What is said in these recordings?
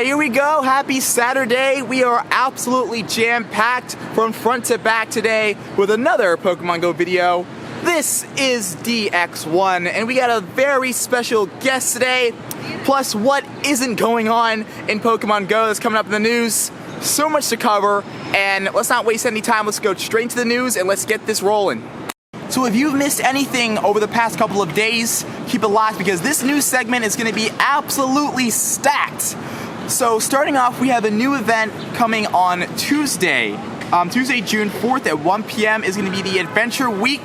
here we go. Happy Saturday. We are absolutely jam-packed from front to back today with another Pokemon Go video. This is DX1, and we got a very special guest today, plus what isn't going on in Pokemon Go that's coming up in the news. So much to cover, and let's not waste any time. Let's go straight into the news, and let's get this rolling. So if you've missed anything over the past couple of days, keep it locked because this news segment is going to be absolutely stacked. So starting off, we have a new event coming on Tuesday. Tuesday, June 4th at 1 p.m. is going to be the Adventure Week.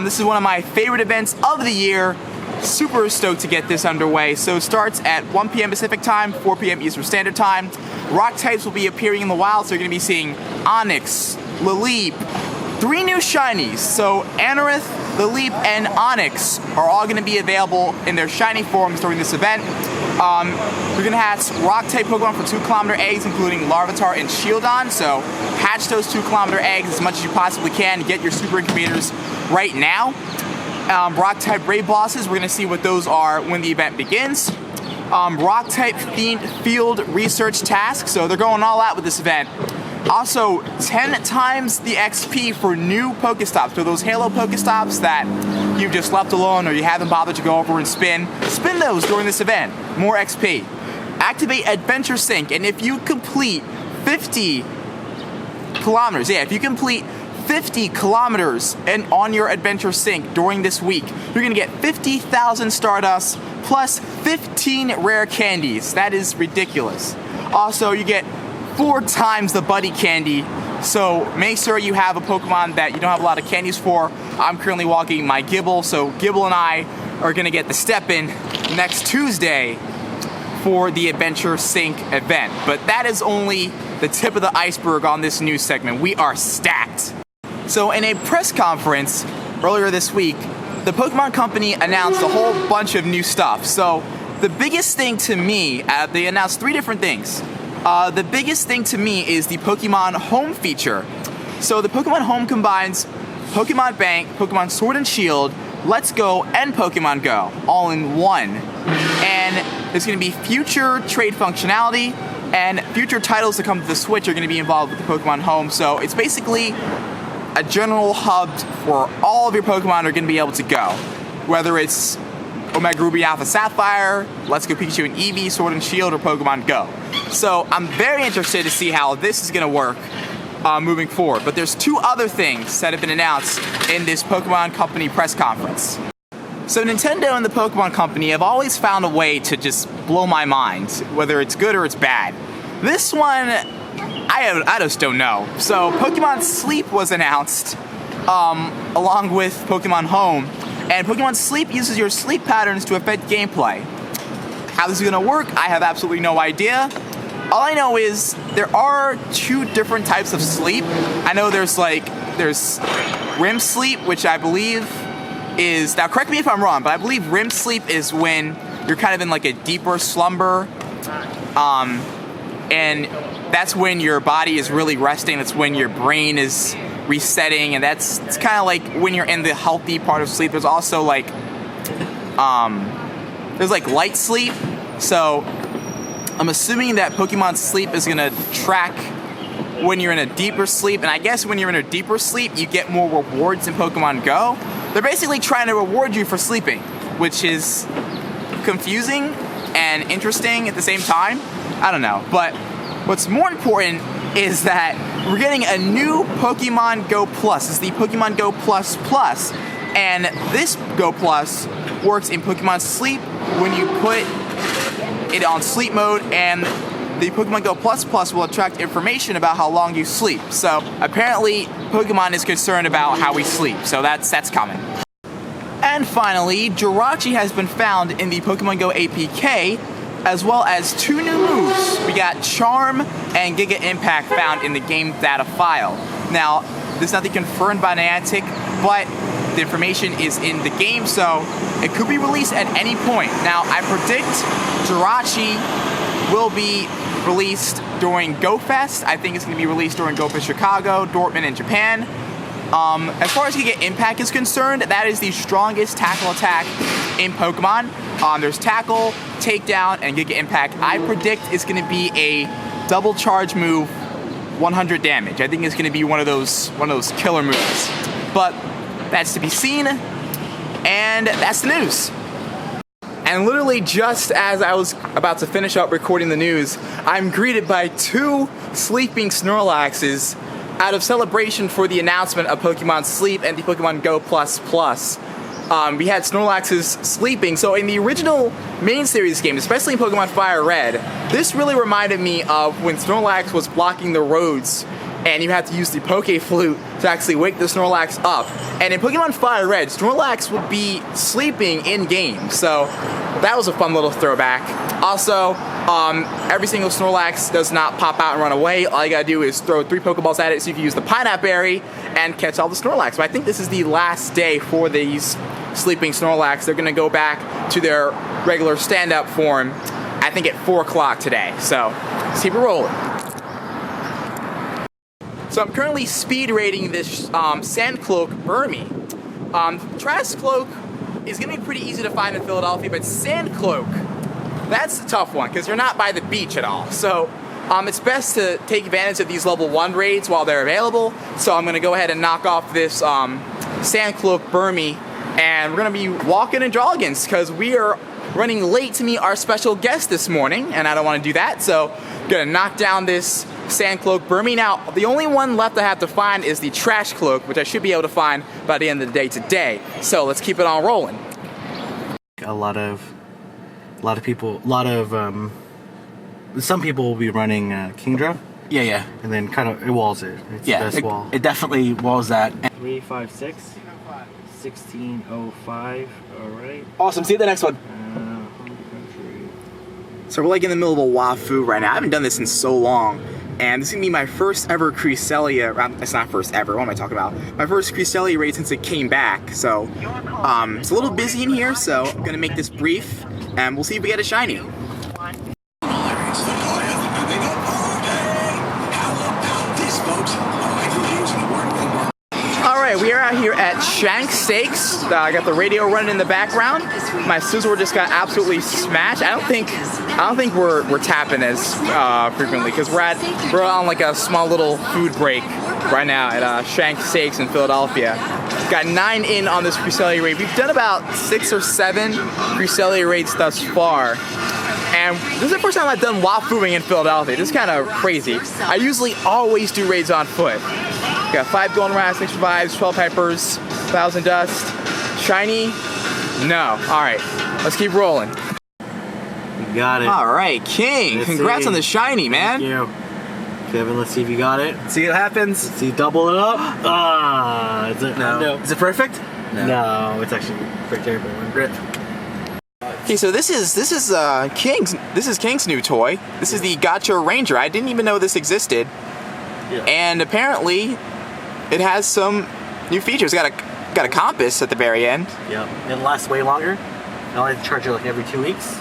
This is one of my favorite events of the year. Super stoked to get this underway. So it starts at 1 p.m. Pacific Time, 4 p.m. Eastern Standard Time. Rock types will be appearing in the wild, so you're going to be seeing Onix, Lileep, 3 new shinies. So Anorith, Lileep, and Onix are all going to be available in their shiny forms during this event. You're going to hatch rock-type Pokemon for 2-kilometer eggs, including Larvitar and Shieldon. So hatch those 2-kilometer eggs as much as you possibly can. Get your super incubators right now. Rock-type Brave Bosses, we're going to see what those are when the event begins. Rock-type field research tasks, so they're going all out with this event. Also, 10 times the XP for new Pokestops. So those Halo Pokestops that you've just left alone or you haven't bothered to go over and spin those during this event. More XP. Activate Adventure Sync, and if you complete 50 kilometers, if you complete 50 kilometers on your Adventure Sync during this week, you're going to get 50,000 Stardust plus 15 rare candies. That is ridiculous. Also, you get 4 times the Buddy Candy, so make sure you have a Pokemon that you don't have a lot of candies for. I'm currently walking my Gibble, so Gibble and I are going to get the step-in next Tuesday for the Adventure Sync event. But that is only the tip of the iceberg on this news segment. We are stacked. So in a press conference earlier this week, the Pokemon Company announced a whole bunch of new stuff. So the biggest thing to me, they announced 3 different things. The biggest thing to me is the Pokemon Home feature. So the Pokemon Home combines Pokemon Bank, Pokemon Sword and Shield, Let's Go, and Pokemon Go all in one. And there's going to be future trade functionality, and future titles that come to the Switch are going to be involved with the Pokemon Home. So it's basically a general hub where all of your Pokemon are going to be able to go. Whether it's Omega Ruby Alpha Sapphire, Let's Go Pikachu and Eevee, Sword and Shield, or Pokemon Go. So I'm very interested to see how this is going to work moving forward. But there's 2 other things that have been announced in this Pokemon Company press conference. So Nintendo and the Pokemon Company have always found a way to just blow my mind, whether it's good or it's bad. This one, I just don't know. So Pokemon Sleep was announced along with Pokemon Home. And Pokemon Sleep uses your sleep patterns to affect gameplay. How this is going to work, I have absolutely no idea. All I know is there are 2 different types of sleep. I know there's REM sleep, which I believe is, now correct me if I'm wrong, but I believe REM sleep is when you're kind of in like a deeper slumber. And that's when your body is really resting. That's when your brain is resetting, and it's kind of like when you're in the healthy part of sleep. There's also like there's like light sleep. So I'm assuming that Pokemon Sleep is gonna track when you're in a deeper sleep, and I guess when you're in a deeper sleep you get more rewards in Pokemon Go. They're basically trying to reward you for sleeping, which is confusing and interesting at the same time. I don't know, but what's more important is that we're getting a new Pokemon Go Plus. It's the Pokemon Go Plus Plus. And this Go Plus works in Pokemon Sleep when you put it on sleep mode, and the Pokemon Go Plus Plus will attract information about how long you sleep. So apparently Pokemon is concerned about how we sleep, so that's common. And finally, Jirachi has been found in the Pokemon Go APK, as well as 2 new moves. We got Charm and Giga Impact found in the game data file. Now, there's nothing confirmed by Niantic, but the information is in the game, so it could be released at any point. Now, I predict Jirachi will be released during Go Fest. I think it's going to be released during Go Fest Chicago, Dortmund, and Japan. As far as Giga Impact is concerned, that is the strongest tackle attack in Pokemon. There's Tackle, Takedown, and Giga Impact. I predict it's going to be a double charge move, 100 damage. I think it's going to be one of those killer moves. But that's to be seen, and that's the news. And literally just as I was about to finish up recording the news, I'm greeted by 2 sleeping Snorlaxes out of celebration for the announcement of Pokemon Sleep and the Pokemon Go++. We had Snorlaxes sleeping, so in the original main series game, especially in Pokemon Fire Red, this really reminded me of when Snorlax was blocking the roads and you had to use the Poke Flute to actually wake the Snorlax up. And in Pokemon Fire Red, Snorlax would be sleeping in-game, so that was a fun little throwback. Also, every single Snorlax does not pop out and run away. All you gotta do is throw 3 Pokeballs at it so you can use the Pineapple Berry and catch all the Snorlax. So I think this is the last day for these sleeping Snorlax. They're gonna go back to their regular stand-up form, I think at 4 o'clock today. So, let's keep it rolling. So I'm currently speed rating this Sandcloak Burmy. Trash Cloak is gonna be pretty easy to find in Philadelphia, but Sandcloak, that's the tough one because you're not by the beach at all. So it's best to take advantage of these level 1 raids while they're available. So I'm gonna go ahead and knock off this Sandcloak Burmy, and we're gonna be walking in Dragons because we are running late to meet our special guest this morning, and I don't want to do that. So I'm gonna knock down this Sandcloak Burmy. Now, the only one left I have to find is the Trash Cloak, which I should be able to find by the end of the day today. So let's keep it on rolling. A lot of people, some people will be running Kingdra. Yeah. And then kind of, it walls it. It's the best wall. It definitely walls that. 356, 1605, alright. Awesome, see you at the next one. So we're like in the middle of a Wafu right now. I haven't done this in so long. And this is gonna be my first ever Cresselia, it's not first ever, what am I talking about? My first Cresselia raid since it came back. So, it's a little busy in here, so I'm gonna make this brief, and we'll see if we get a shiny. Alright, we are out here at Shank Steaks. I got the radio running in the background. My Sizzler just got absolutely smashed. I don't think we're tapping as frequently because we're on like a small little food break right now at Shank Steaks in Philadelphia. Got 9 in on this Cresselia raid. We've done about 6 or 7 Cresselia raids thus far. And this is the first time I've done Wafuing in Philadelphia. This is kind of crazy. I usually always do raids on foot. Got 5 Golden Rats, 6 Revives, 12 Hypers, 1000 Dust. Shiny? No. Alright, let's keep rolling. You got it. Alright, King. Congrats on the shiny, man. Thank you. Kevin, let's see if you got it. See what happens. Let's see, double it up. Is it, no. Is it perfect? No, it's actually pretty terrible. Grip. Okay, so this is King's new toy. This is the Gotcha Ranger. I didn't even know this existed. Yeah. And apparently it has some new features. Got a compass at the very end. Yeah. It lasts way longer. I only have to charge it like every 2 weeks.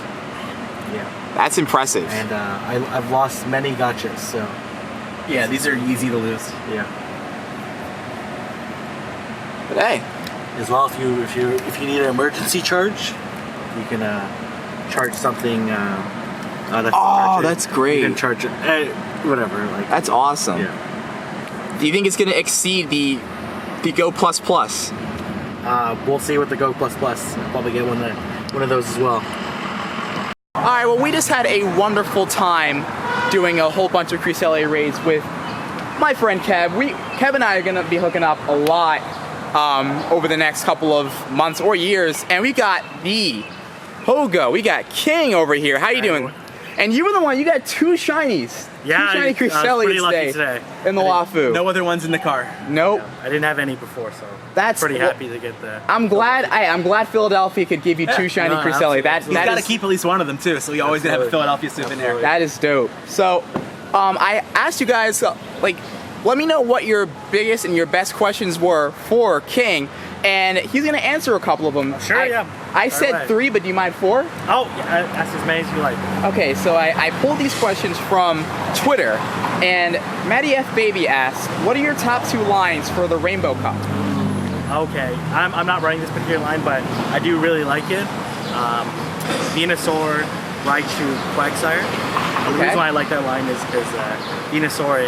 Yeah. That's impressive. And I've lost many gotchas, so Yeah, these are easy to lose. yeah. But hey. As well, if you need an emergency charge, you can charge something. That's great. You can charge it, whatever. Like That's awesome. Yeah. Do you think it's gonna exceed the Go++? We'll see with the Go++. I'll probably get one of those as well. Alright, well we just had a wonderful time doing a whole bunch of Cresselia raids with my friend Kev. Kev and I are gonna be hooking up a lot over the next couple of months or years, and we got the Pogo. We got King over here. How you doing? And you were the one, you got 2 shinies. Yeah, 2 shiny Cresselia today in the Wafu. No other ones in the car. Nope. I didn't have any before, so That's pretty happy to get that. I'm glad Philadelphia could give you 2 shiny Cresselia. You gotta keep at least one of them too, so we always gonna have a Philadelphia souvenir. That is dope. So, I asked you guys, let me know what your biggest and your best questions were for King, and he's gonna answer a couple of them. Sure, yeah. I said 3, but do you mind 4? Oh, yeah, ask as many as you like. Okay, so I pulled these questions from Twitter, And Maddie F. Baby asks, what are your top 2 lines for the Rainbow Cup? Okay, I'm not running this particular line, but I do really like it. Venusaur, Raichu, Quagsire. The reason why I like that line is because Venusaur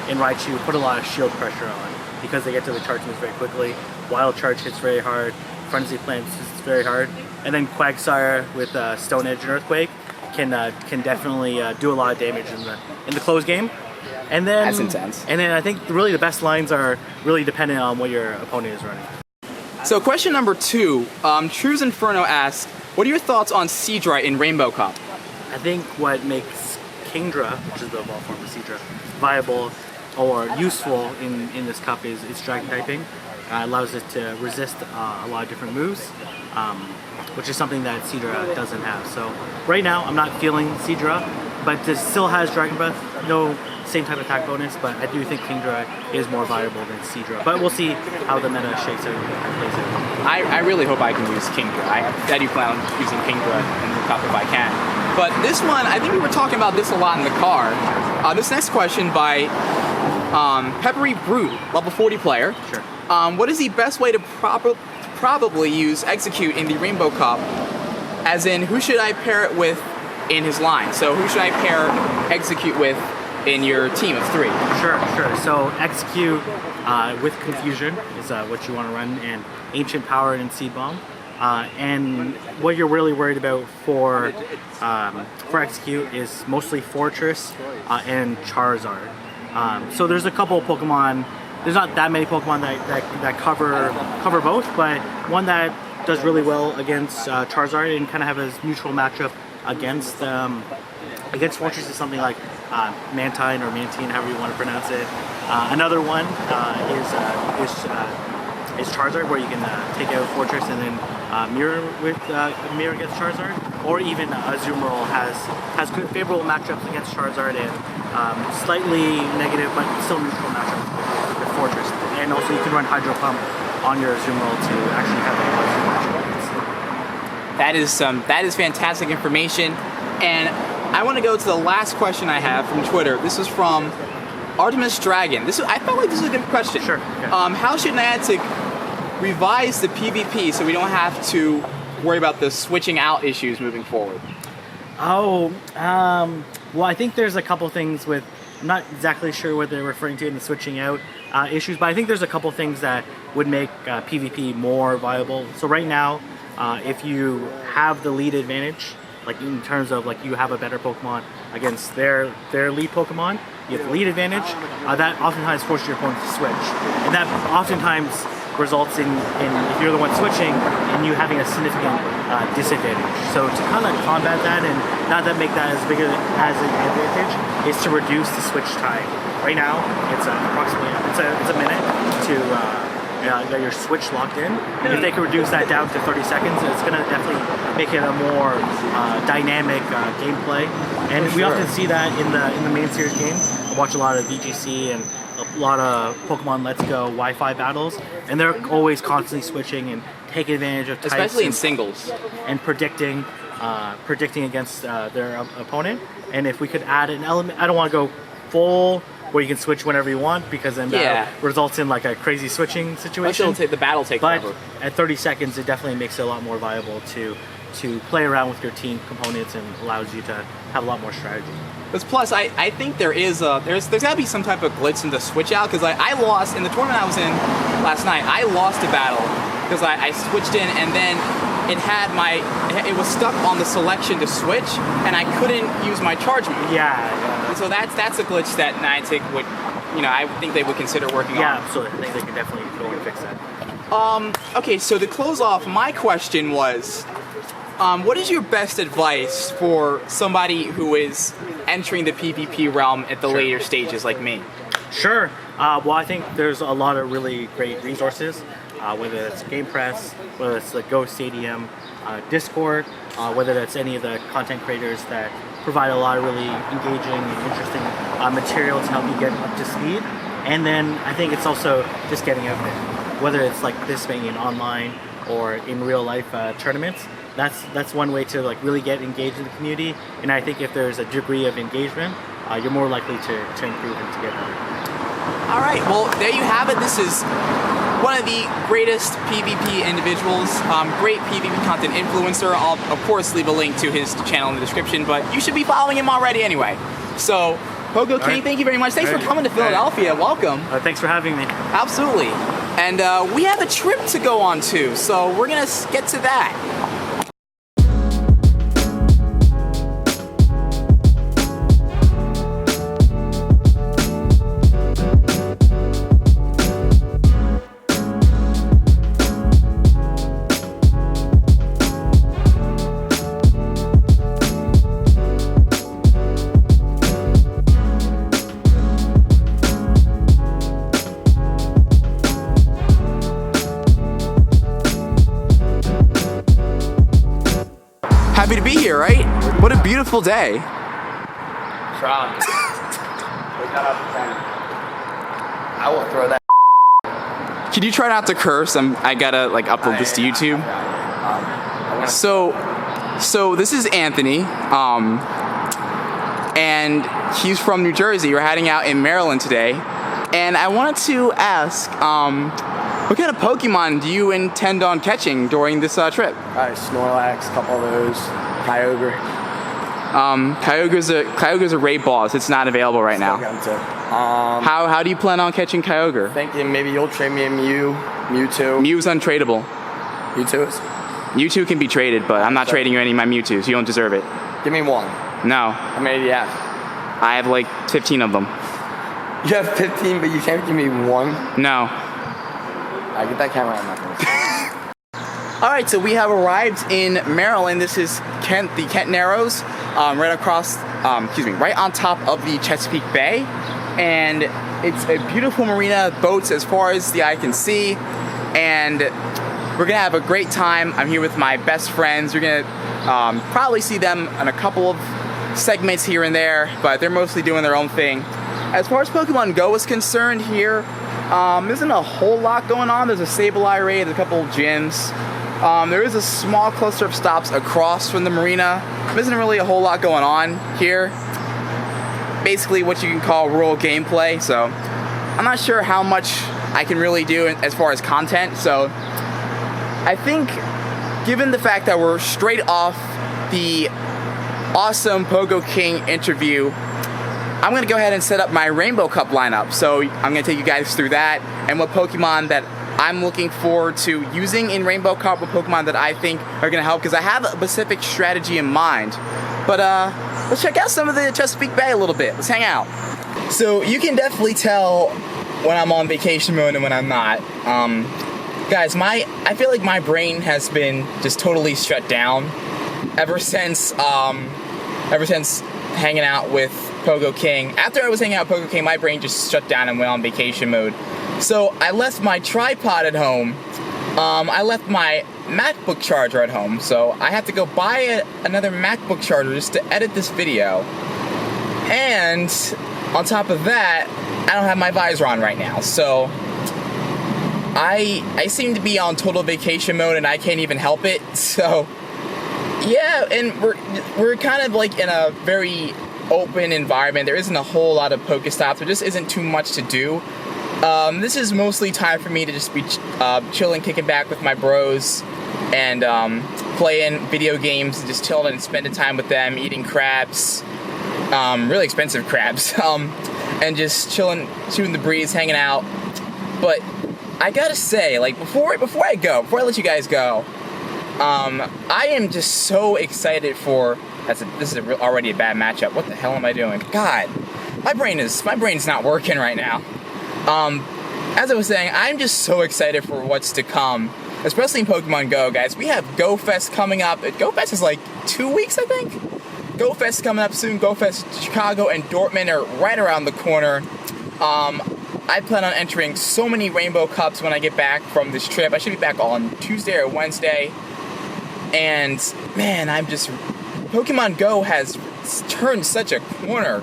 and Raichu put a lot of shield pressure on because they get to the charge moves very quickly. Wild Charge hits very hard, Frenzy Plant hits very hard, and then Quagsire with Stone Edge and Earthquake can definitely do a lot of damage in the close game. And then That's intense. And then I think really the best lines are really dependent on what your opponent is running. So question number 2, True's Inferno asks, what are your thoughts on Seadra in Rainbow Cup? I think what makes Kingdra, which is the evolved form of Seadra, viable or useful in this cup is its dragon typing. Allows it to resist a lot of different moves, which is something that Seadra doesn't have. So right now I'm not feeling Seadra, but it still has Dragon Breath, no same type of attack bonus, but I do think Kingdra is more viable than Seadra. But we'll see how the meta shakes out and plays out. I really hope I can use Kingdra. I do plan on using Kingdra in the cup if I can. But this one, I think we were talking about this a lot in the car. This next question by Peppery Brute, level 40 player. Sure. What is the best way to probably use Execute in the Rainbow Cup? As in, who should I pair it with in his line? So who should I pair Execute with in your team of 3? Sure. So Execute with Confusion is what you want to run, and Ancient Power and Seed Bomb. And what you're really worried about for Execute is mostly Fortress and Charizard. So there's a couple of Pokemon. There's not that many Pokemon that cover both, but one that does really well against Charizard and kind of have a neutral matchup against Fortress is something like Mantine or Mantine, however you want to pronounce it. Another one is Charizard, where you can take out Fortress and then mirror against Charizard, or even Azumarill has good favorable matchups against Charizard and slightly negative but still neutral matchups with Fortress. And also you can run Hydro Pump on your Azumarill to actually have a positive matchup against it. That is fantastic information. And I want to go to the last question I have from Twitter. This is from Artemis Dragon. I felt like this was a good question. Sure. Okay. How should Niantic revise the PvP so we don't have to worry about the switching out issues moving forward? Well, I think there's a couple things with, I'm not exactly sure what they're referring to in the switching out issues, but I think there's a couple things that would make PvP more viable. So right now, if you have the lead advantage, like in terms of like you have a better Pokemon against their lead Pokemon, you have the lead advantage, that oftentimes forces your opponent to switch. And that oftentimes results in if you're the one switching, and you having a significant disadvantage. So to kind of combat that and not that make that as big as an advantage is to reduce the switch time. Right now, it's approximately it's a minute to get your switch locked in. If they can reduce that down to 30 seconds, it's going to definitely make it a more dynamic gameplay. And we often see that in the main series game. I watch a lot of VGC and a lot of Pokemon Let's Go Wi-Fi battles, and they're always constantly switching and taking advantage of types, Especially in singles. and predicting against their opponent. And if we could add an element, I don't want to go full where you can switch whenever you want, because then that results in like a crazy switching situation. The battle take But forever. at 30 seconds, it definitely makes it a lot more viable to play around with your team components and allows you to have a lot more strategy. Plus, I think there's got to be some type of glitch in the switch out, because I lost in the tournament I was in last night. I lost a battle because I switched in, and then it was stuck on the selection to switch, and I couldn't use my charge move. Yeah. And so that's a glitch that Niantic would, I think they would consider working on. Yeah, absolutely. I think they can definitely go and fix that. Okay, so to close off, my question was, what is your best advice for somebody who is entering the PvP realm at the later stages like me? Sure. Well, I think there's a lot of really great resources, whether it's Game Press, whether it's the Go Stadium, Discord, whether that's any of the content creators that provide a lot of really engaging and interesting material to help you get up to speed. And then I think it's also just getting out there, whether it's like participating in online or in real life tournaments. That's one way to like really get engaged in the community. And I think if there's a degree of engagement, you're more likely to improve and to get better. All right, well, there you have it. This is one of the greatest PvP individuals, great PvP content influencer. I'll, of course, leave a link to his channel in the description, but you should be following him already anyway. So, Pogo Kieng, thank you very much. Thanks for coming to Philadelphia. Welcome. Thanks for having me. Absolutely. And we have a trip to go on too, so we're going to get to that. Happy to be here, right? What a beautiful day. I will throw that. Can you try not to curse? I gotta like upload this to YouTube. So this is Anthony, and he's from New Jersey. We're heading out in Maryland today, and I wanted to ask, what kind of Pokemon do you intend on catching during this trip? Snorlax, a couple of those, Kyogre. Kyogre's a raid boss. It's not available right now. How do you plan on catching Kyogre? Thinking maybe you'll trade me a Mewtwo. Mew's untradeable. Mewtwo is? Mewtwo can be traded, but I'm not trading you any of my Mewtwo's. You don't deserve it. Give me one. No. How many do you have? I have like 15 of them. You have 15, but you can't give me one? No. I get that camera out of my face. All right, so we have arrived in Maryland. This is the Kent Narrows, right across, right on top of the Chesapeake Bay. And it's a beautiful marina, boats as far as the eye can see. And we're gonna have a great time. I'm here with my best friends. You're gonna probably see them in a couple of segments here and there, but they're mostly doing their own thing. As far as Pokemon Go is concerned here, isn't a whole lot going on. There's a Sableye raid, a couple of gyms. There is a small cluster of stops across from the marina. There isn't really a whole lot going on here. Basically what you can call rural gameplay, so I'm not sure how much I can really do as far as content. So I think given the fact that we're straight off the awesome Pogo Kieng interview, I'm going to go ahead and set up my Rainbow Cup lineup. So I'm going to take you guys through that and what Pokemon that I'm looking forward to using in Rainbow Cup, what Pokemon that I think are going to help, because I have a specific strategy in mind. But let's check out some of the Chesapeake Bay a little bit. Let's hang out. So you can definitely tell when I'm on vacation mode and when I'm not. Guys, I feel like my brain has been just totally shut down ever since hanging out with Pogo Kieng. After I was hanging out with Pogo Kieng, my brain just shut down and went on vacation mode. So I left my tripod at home. I left my MacBook charger at home. So I had to go buy another MacBook charger just to edit this video. And on top of that, I don't have my visor on right now. So I seem to be on total vacation mode and I can't even help it. So yeah, and we're kind of like in a very open environment. There isn't a whole lot of Pokestops. There just isn't too much to do. This is mostly time for me to just be chilling, kicking back with my bros, and playing video games, and just chilling and spending time with them, eating crabs, really expensive crabs, and just chilling, shooting the breeze, hanging out. But I gotta say, like before I let you guys go, I am just so excited for. This is already a bad matchup. What the hell am I doing? God, my brain's not working right now. As I was saying, I'm just so excited for what's to come, especially in Pokemon Go, guys. We have Go Fest coming up. Go Fest is like 2 weeks, I think. Go Fest coming up soon. Go Fest Chicago and Dortmund are right around the corner. I plan on entering so many Rainbow Cups when I get back from this trip. I should be back on Tuesday or Wednesday. And man, Pokemon Go has turned such a corner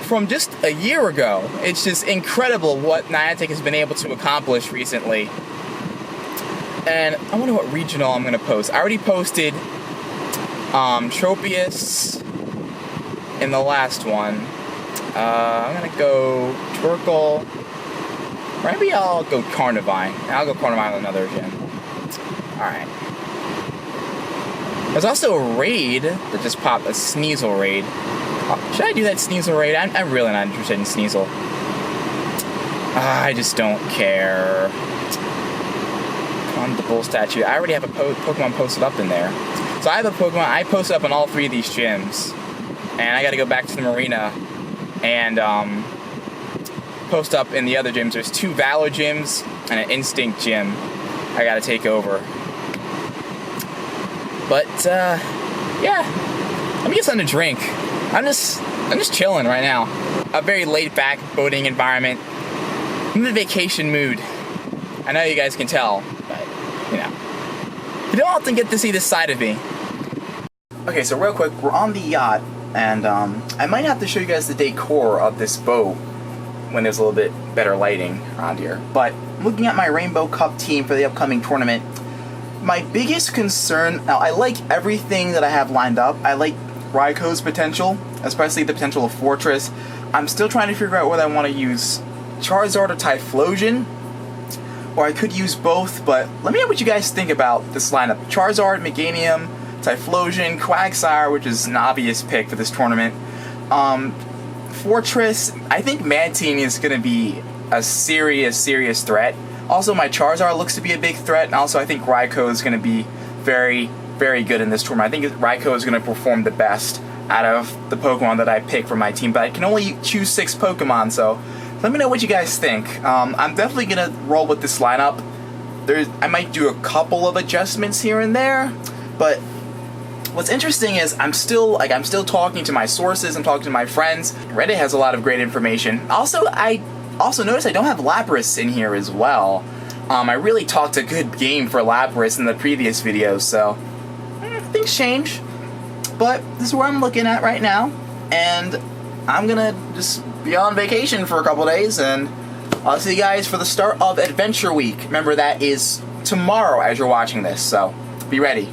from just a year ago. It's just incredible what Niantic has been able to accomplish recently. And I wonder what regional I'm going to post. I already posted Tropius in the last one. I'm gonna go Torkoal. Or maybe I'll go Carnivine. I'll go Carnivine with another gym. Alright. There's also a raid that just popped, a Sneasel raid. Should I do that Sneasel raid? I'm really not interested in Sneasel. I just don't care. On the bull statue. I already have a Pokemon posted up in there. So I have a Pokemon, I posted up in all 3 of these gyms. And I gotta go back to the marina and post up in the other gyms. There's 2 Valor gyms and an Instinct gym I gotta take over. But yeah, let me get something to drink. I'm just chilling right now. A very laid back boating environment. I'm in the vacation mood. I know you guys can tell, but you know, you don't often get to see this side of me. Okay, so real quick, we're on the yacht, and I might have to show you guys the decor of this boat when there's a little bit better lighting around here. But looking at my Rainbow Cup team for the upcoming tournament, my biggest concern, now I like everything that I have lined up. I like Raikou potential, especially the potential of Fortress. I'm still trying to figure out whether I want to use Charizard or Typhlosion, or I could use both, but let me know what you guys think about this lineup. Charizard, Meganium, Typhlosion, Quagsire, which is an obvious pick for this tournament. Fortress, I think Mantine is going to be a serious threat. Also, my Charizard looks to be a big threat, and also I think Raikou is going to be very good in this tournament. I think Raikou is going to perform the best out of the Pokemon that I pick for my team, but I can only choose 6 Pokemon, so let me know what you guys think. I'm definitely going to roll with this lineup. I might do a couple of adjustments here and there, but what's interesting is I'm still talking to my sources, I'm talking to my friends. Reddit has a lot of great information. I also noticed I don't have Lapras in here as well. I really talked a good game for Lapras in the previous video, so things change. But this is where I'm looking at right now, and I'm gonna just be on vacation for a couple days, and I'll see you guys for the start of Adventure Week. Remember, that is tomorrow as you're watching this, so be ready.